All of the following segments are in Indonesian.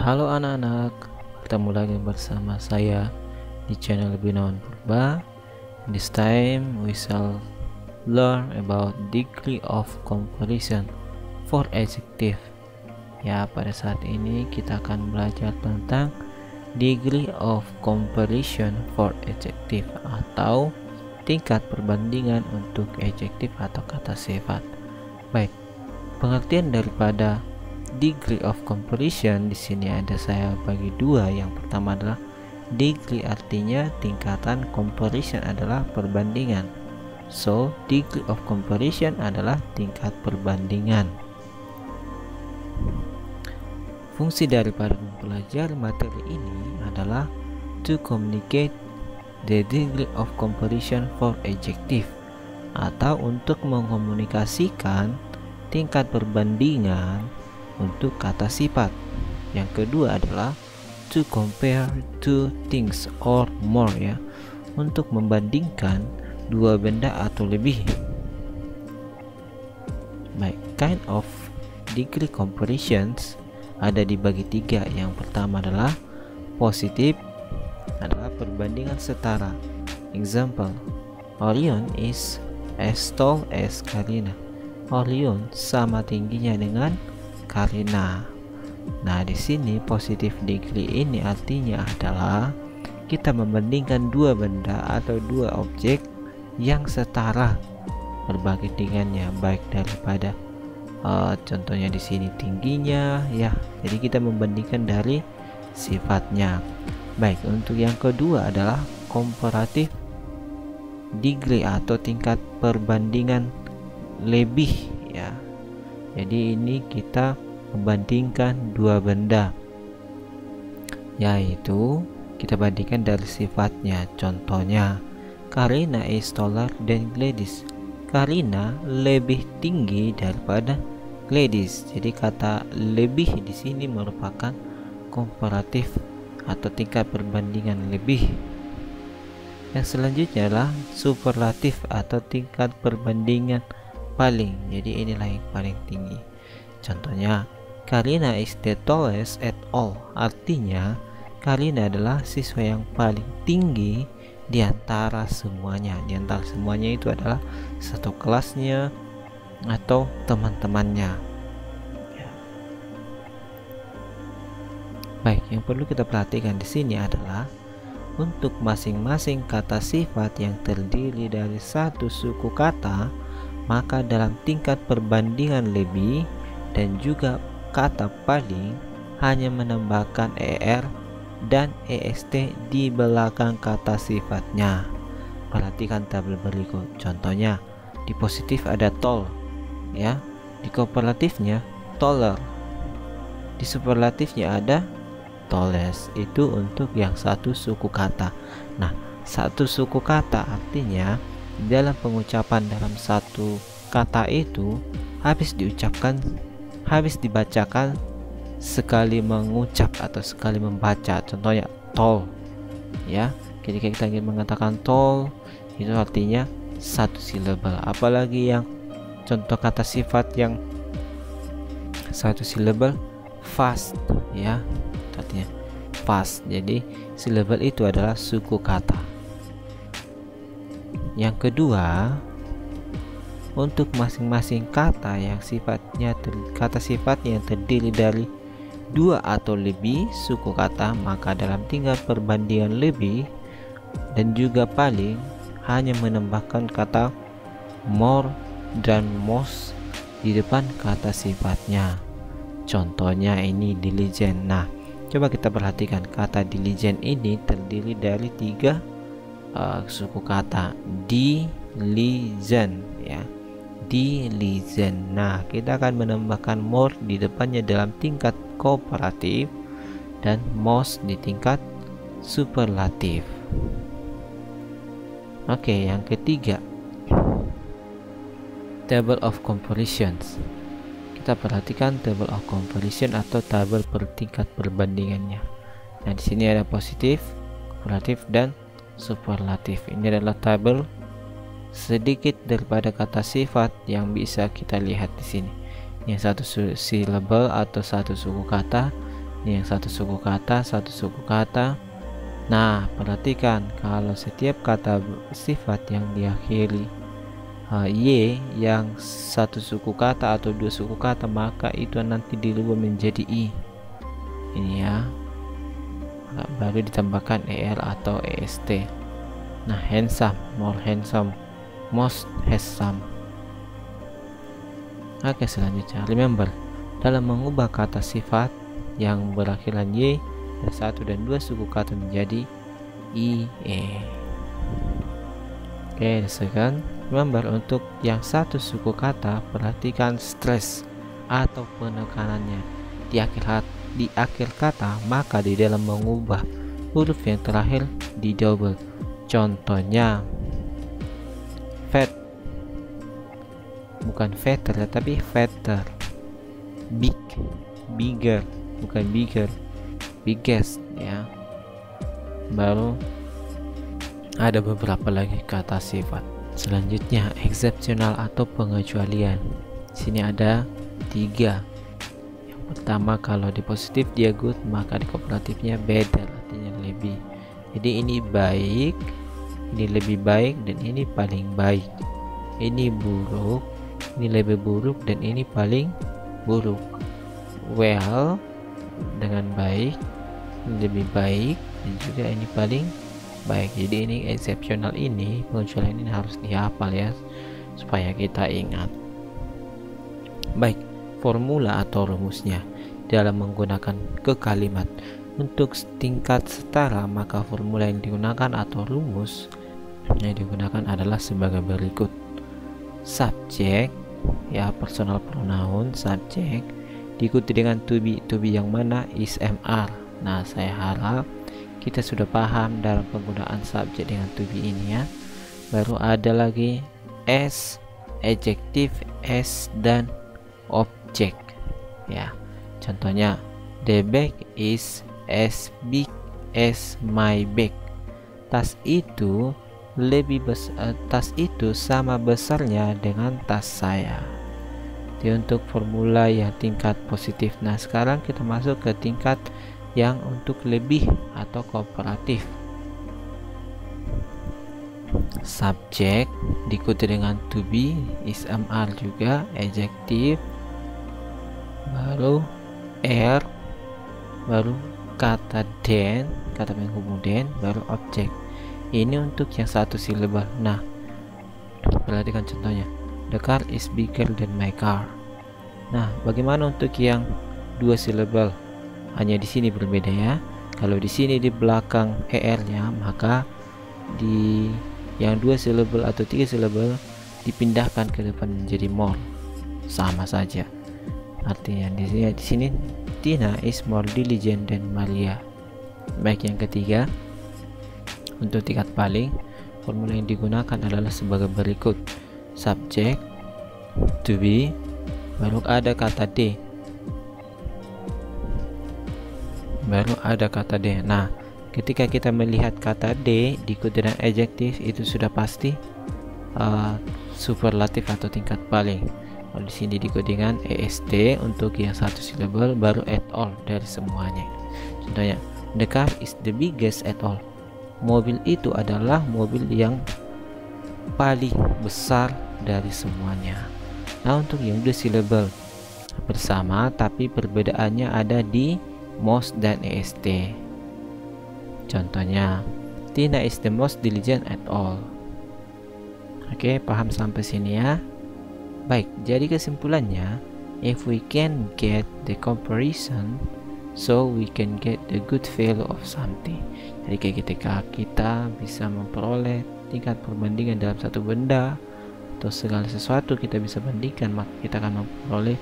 Halo anak-anak, ketemu lagi bersama saya di channel Binawan Purba. This time we shall learn about degree of comparison for adjective. Ya, pada saat ini kita akan belajar tentang degree of comparison for adjective atau tingkat perbandingan untuk adjective atau kata sifat. Baik, pengertian daripada degree of comparison di sini ada saya bagi dua. Yang pertama adalah degree, artinya tingkatan, comparison adalah perbandingan. So, degree of comparison adalah tingkat perbandingan. Fungsi daripada mempelajari materi ini adalah to communicate the degree of comparison for adjective, atau untuk mengkomunikasikan tingkat perbandingan untuk kata sifat. Yang kedua adalah to compare two things or more, ya, untuk membandingkan dua benda atau lebih. Baik, kind of degree comparisons ada dibagi tiga. Yang pertama adalah positif, adalah perbandingan setara. Example, Orion is as tall as Karina. Orion sama tingginya dengan Karina. Nah, di sini positif degree ini artinya adalah kita membandingkan dua benda atau dua objek yang setara perbandingannya, baik daripada contohnya di sini tingginya, ya. Jadi kita membandingkan dari sifatnya. Baik, untuk yang kedua adalah comparative degree atau tingkat perbandingan lebih, ya. Jadi ini kita membandingkan dua benda, yaitu kita bandingkan dari sifatnya. Contohnya, Karina is taller than Gladys. Karina lebih tinggi daripada Gladys. Jadi kata lebih di sini merupakan komparatif atau tingkat perbandingan lebih. Yang selanjutnya adalah superlatif atau tingkat perbandingan paling. Jadi inilah yang paling tinggi. Contohnya, Karina is the tallest at all. Artinya Karina adalah siswa yang paling tinggi di antara semuanya. Di antara semuanya itu adalah satu kelasnya atau teman-temannya, ya. Baik, yang perlu kita perhatikan di sini adalah untuk masing-masing kata sifat yang terdiri dari satu suku kata, maka dalam tingkat perbandingan lebih dan juga kata paling hanya menambahkan er dan est di belakang kata sifatnya. Perhatikan tabel berikut. Contohnya, di positif ada tall, ya. Di komparatifnya taller. Di superlatifnya ada tallest. Itu untuk yang satu suku kata. Nah, satu suku kata artinya dalam pengucapan dalam satu kata itu habis dibacakan sekali mengucap atau sekali membaca. Contohnya tall, ya. Ketika kita ingin mengatakan tall, itu artinya satu silabel. Apalagi yang contoh kata sifat yang satu silabel, fast, ya, artinya fast. Jadi silabel itu adalah suku kata. Yang kedua, untuk masing-masing kata yang kata sifatnya yang terdiri dari dua atau lebih suku kata, maka dalam tingkat perbandingan lebih dan juga paling hanya menambahkan kata more dan most di depan kata sifatnya. Contohnya ini diligent. Nah, coba kita perhatikan, kata diligent ini terdiri dari tiga suku kata. Diligent, ya. Diligent. Nah, kita akan menambahkan more di depannya dalam tingkat komparatif dan most di tingkat superlatif. Oke, yang ketiga, table of comparisons. Kita perhatikan table of comparison atau tabel per tingkat perbandingannya. Nah, di sini ada positif, komparatif, dan superlatif. Ini adalah tabel sedikit daripada kata sifat yang bisa kita lihat di sini. Yang satu silabel atau satu suku kata Ini yang satu suku kata, satu suku kata. Nah, perhatikan kalau setiap kata sifat yang diakhiri y yang satu suku kata atau dua suku kata, maka itu nanti dirubah menjadi i. Ini ya, baru ditambahkan er atau est. Nah, handsome, more handsome, most handsome. Oke, selanjutnya remember, dalam mengubah kata sifat yang berakhiran y dari satu dan dua suku kata menjadi i, e. Oke, second, remember untuk yang satu suku kata, perhatikan stress atau penekanannya di akhir kata, maka di dalam mengubah huruf yang terakhir di double. Contohnya fat, bukan fatter tapi fatter. Big, bigger, bukan bigger, biggest ya. Baru ada beberapa lagi kata sifat. Selanjutnya eksepsional atau pengecualian. Sini ada 3. Yang pertama, kalau di positif dia good, maka di komparatifnya better, artinya lebih. Jadi ini baik, ini lebih baik, dan ini paling baik. Ini buruk, ini lebih buruk, dan ini paling buruk. Well, dengan baik, lebih baik, dan juga ini paling baik. Jadi ini eksepsional, ini pengecualian ini harus dihafal ya, supaya kita ingat. Baik, formula atau rumusnya dalam menggunakan ke kalimat. Untuk tingkat setara, maka formula yang digunakan atau rumus yang digunakan adalah sebagai berikut. Subjek ya, personal pronoun subjek diikuti dengan to be yang mana is mr. Nah, saya harap kita sudah paham dalam penggunaan subjek dengan to be ini ya. Baru ada lagi as, adjective as, dan objek ya. Contohnya, the bag is as big as my bag. Tas itu tas itu sama besarnya dengan tas saya. Jadi untuk formula yang tingkat positif. Nah, sekarang kita masuk ke tingkat yang untuk lebih atau komparatif. Subjek diikuti dengan to be is mr juga, adjective, baru er, baru kata then, kata penghubung then, baru objek. Ini untuk yang satu silabel. Nah, perhatikan contohnya, the car is bigger than my car. Nah, bagaimana untuk yang dua silabel? Hanya di sini berbeda ya. Kalau di sini di belakang er-nya, maka di yang dua silabel atau tiga silabel dipindahkan ke depan menjadi more. Sama saja. Artinya di sini Tina is more diligent than Maria. Baik, yang ketiga, untuk tingkat paling, formula yang digunakan adalah sebagai berikut. Subjek, to be, baru ada kata d, baru ada kata d. Nah, ketika kita melihat kata d diikuti dengan adjektif, itu sudah pasti superlatif atau tingkat paling. Di sini diikuti dengan est untuk yang satu silabel, baru at all dari semuanya. Contohnya, the car is the biggest at all. Mobil itu adalah mobil yang paling besar dari semuanya. Nah, untuk yang dua silabel bersama, tapi perbedaannya ada di most dan est. Contohnya, Tina is the most diligent at all. Oke, paham sampai sini ya? Baik, jadi kesimpulannya, if we can get the comparison, so we can get the good value of something. Jadi ketika kita bisa memperoleh tingkat perbandingan dalam satu benda atau segala sesuatu kita bisa bandingkan, maka kita akan memperoleh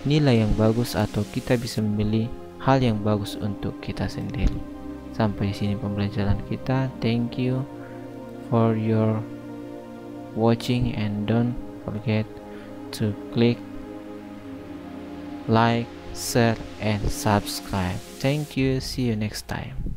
nilai yang bagus atau kita bisa memilih hal yang bagus untuk kita sendiri. Sampai sini pembelajaran kita. Thank you for your watching, and don't forget to click like, share, and subscribe. Thank you. See you next time.